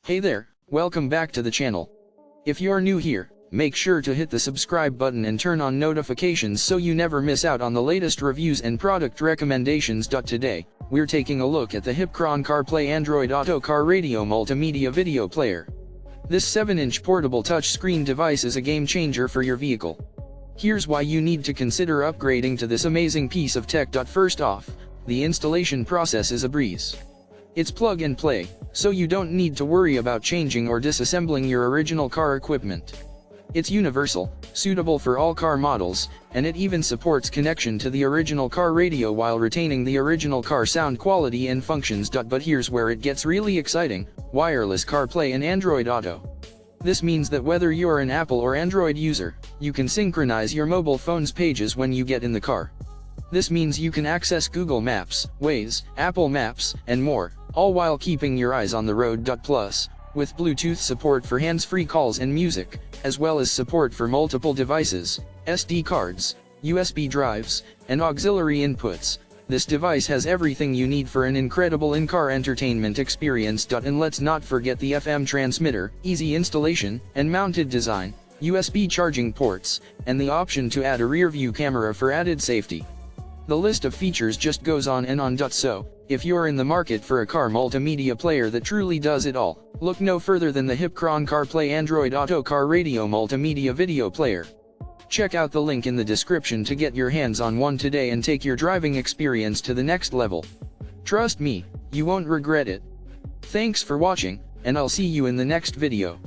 Hey there, welcome back to the channel. If you're new here, make sure to hit the subscribe button and turn on notifications so you never miss out on the latest reviews and product recommendations. Today, we're taking a look at the Hippcron CarPlay Android Auto car radio multimedia video player. This 7-inch portable touchscreen device is a game changer for your vehicle. Here's why you need to consider upgrading to this amazing piece of tech. First off, the installation process is a breeze. It's plug and play, so you don't need to worry about changing or disassembling your original car equipment. It's universal, suitable for all car models, and it even supports connection to the original car radio while retaining the original car sound quality and functions. But here's where it gets really exciting: wireless CarPlay and Android Auto. This means that whether you're an Apple or Android user, you can synchronize your mobile phone's pages when you get in the car. This means you can access Google Maps, Waze, Apple Maps, and more, all while keeping your eyes on the road. Plus, with Bluetooth support for hands-free calls and music, as well as support for multiple devices, SD cards, USB drives, and auxiliary inputs, this device has everything you need for an incredible in-car entertainment experience. And let's not forget the FM transmitter, easy installation and mounted design, USB charging ports, and the option to add a rear-view camera for added safety. The list of features just goes on and on. So, if you're in the market for a car multimedia player that truly does it all, look no further than the Hippcron CarPlay Android Auto car radio multimedia video player. Check out the link in the description to get your hands on one today and take your driving experience to the next level. Trust me, you won't regret it. Thanks for watching, and I'll see you in the next video.